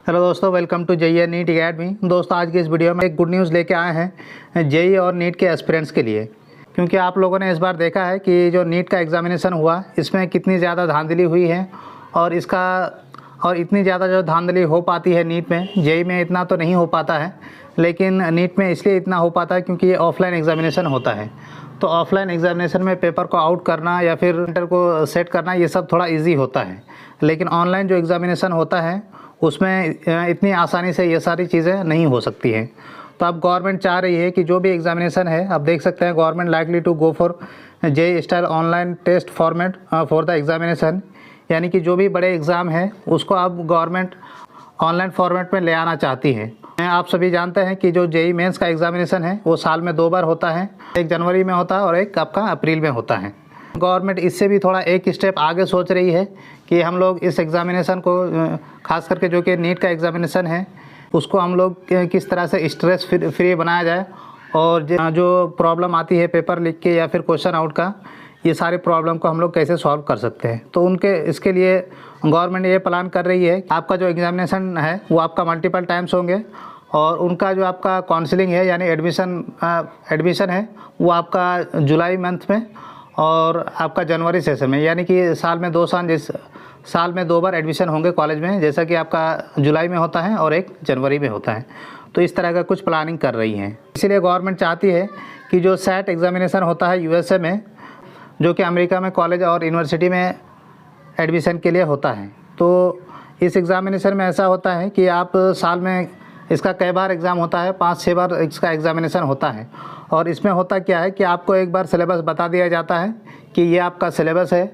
Hello दोस्तों, welcome to JEE NEET academy. दोस्तों, आज की इस वीडियो में एक गुड न्यूज़ लेके आए हैं जेईई और नीट के एस्पिरेंट्स के लिए। क्योंकि आप लोगों ने इस बार देखा है कि जो नीट का एग्ज़ामिनेशन हुआ इसमें कितनी ज़्यादा धांधली हुई है और इतनी ज़्यादा जो धांधली हो पाती है नीट में, जेईई में इतना तो नहीं हो पाता है, लेकिन नीट में इसलिए इतना हो पाता है क्योंकि ये ऑफलाइन एग्ज़ामिनेशन होता है। तो ऑफलाइन एग्ज़ामिनेशन में पेपर को आउट करना या फिर सेंटर को सेट करना ये सब थोड़ा ईजी होता है। लेकिन ऑनलाइन जो एग्ज़ामिनेशन होता है उसमें इतनी आसानी से ये सारी चीज़ें नहीं हो सकती हैं। तो अब गवर्नमेंट चाह रही है कि जो भी एग्ज़ामिनेशन है, आप देख सकते हैं government likely to go for JEE style online test format for the examination, यानी कि जो भी बड़े एग्ज़ाम है उसको अब गवर्नमेंट ऑनलाइन फॉर्मेट में ले आना चाहती है। आप सभी जानते हैं कि जो जेईई मेंस का एग्ज़ामिनेशन है वो साल में 2 बार होता है, एक जनवरी में होता है और एक आपका अप्रैल में होता है। गवर्नमेंट इससे भी थोड़ा एक स्टेप आगे सोच रही है कि हम लोग इस एग्ज़ामिनेशन को, खास करके जो कि नीट का एग्ज़ामिनेशन है, उसको हम लोग किस तरह से स्ट्रेस फ्री बनाया जाए और जो प्रॉब्लम आती है पेपर लीक के या फिर क्वेश्चन आउट का, ये सारे प्रॉब्लम को हम लोग कैसे सॉल्व कर सकते हैं। तो इसके लिए गवर्नमेंट ये प्लान कर रही है, आपका जो एग्ज़ामिनेशन है वो आपका मल्टीपल टाइम्स होंगे और उनका जो आपका काउंसलिंग है यानी एडमिशन है वो आपका जुलाई मंथ में और आपका जनवरी सेशन में, यानी कि साल में 2 बार एडमिशन होंगे कॉलेज में, जैसा कि आपका जुलाई में होता है और एक जनवरी में होता है। तो इस तरह का कुछ प्लानिंग कर रही हैं। इसीलिए गवर्नमेंट चाहती है कि जो सेट एग्ज़ामिनेशन होता है यूएसए में, जो कि अमेरिका में कॉलेज और यूनिवर्सिटी में एडमिशन के लिए होता है, तो इस एग्ज़ामिनेशन में ऐसा होता है कि आप साल में इसका कई बार एग्ज़ाम होता है, 5-6 बार इसका एग्ज़ामिनेशन होता है। और इसमें होता क्या है कि आपको एक बार सिलेबस बता दिया जाता है कि ये आपका सिलेबस है।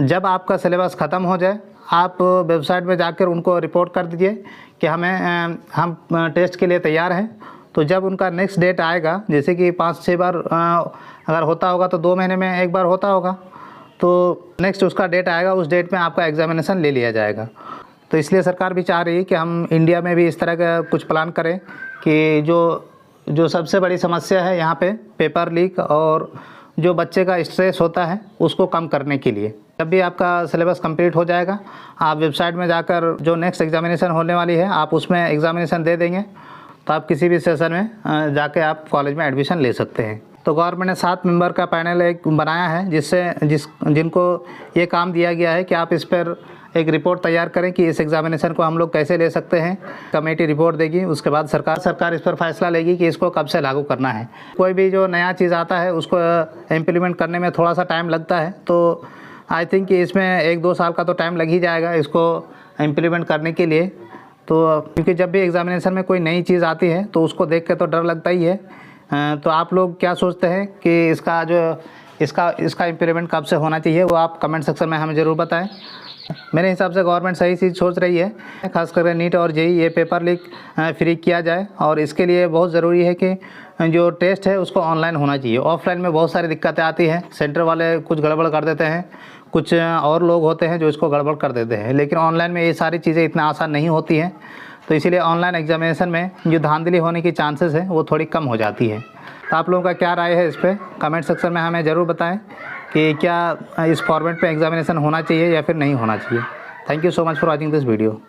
जब आपका सिलेबस ख़त्म हो जाए, आप वेबसाइट में जाकर उनको रिपोर्ट कर दीजिए कि हम टेस्ट के लिए तैयार हैं। तो जब उनका नेक्स्ट डेट आएगा, जैसे कि 5-6 बार अगर होता होगा तो 2 महीने में 1 बार होता होगा, तो नेक्स्ट उसका डेट आएगा, उस डेट में आपका एग्ज़ामिनेशन ले लिया जाएगा। तो इसलिए सरकार भी चाह रही है कि हम इंडिया में भी इस तरह का कुछ प्लान करें कि जो सबसे बड़ी समस्या है यहाँ पे पेपर लीक और जो बच्चे का स्ट्रेस होता है उसको कम करने के लिए, जब भी आपका सिलेबस कंप्लीट हो जाएगा, आप वेबसाइट में जाकर जो नेक्स्ट एग्ज़ामिनेशन होने वाली है आप उसमें एग्ज़ामिनेशन दे देंगे, तो आप किसी भी सेशन में जाके आप कॉलेज में एडमिशन ले सकते हैं। तो गवर्नमेंट ने 7 मेंबर का पैनल एक बनाया है जिनको ये काम दिया गया है कि आप इस पर एक रिपोर्ट तैयार करें कि इस एग्ज़ामिनेशन को हम लोग कैसे ले सकते हैं। कमेटी रिपोर्ट देगी, उसके बाद सरकार इस पर फैसला लेगी कि इसको कब से लागू करना है। कोई भी जो नया चीज़ आता है उसको इम्प्लीमेंट करने में थोड़ा सा टाइम लगता है, तो आई थिंक कि इसमें 1-2 साल का तो टाइम लग ही जाएगा इसको इम्प्लीमेंट करने के लिए। तो क्योंकि जब भी एग्ज़ामिनेशन में कोई नई चीज़ आती है तो उसको देख के तो डर लगता ही है। तो आप लोग क्या सोचते हैं कि इसका इम्प्लीमेंट कब से होना चाहिए, वो आप कमेंट सेक्शन में हमें ज़रूर बताएं। मेरे हिसाब से गवर्नमेंट सही चीज़ सोच रही है, खास करके नीट और जेईई ये पेपर लीक फ्री किया जाए। और इसके लिए बहुत ज़रूरी है कि जो टेस्ट है उसको ऑनलाइन होना चाहिए। ऑफलाइन में बहुत सारी दिक्कतें आती हैं, सेंटर वाले कुछ गड़बड़ कर देते हैं, कुछ और लोग होते हैं जो इसको गड़बड़ कर देते हैं, लेकिन ऑनलाइन में ये सारी चीज़ें इतना आसान नहीं होती हैं। तो इसीलिए ऑनलाइन एग्ज़ामिनेशन में जो धांधली होने की चांसेस है वो थोड़ी कम हो जाती है। तो आप लोगों का क्या राय है इस पर कमेंट सेक्शन में हमें ज़रूर बताएं कि क्या इस फॉर्मेट पे एग्ज़ामिनेशन होना चाहिए या फिर नहीं होना चाहिए। Thank you so much for watching this video.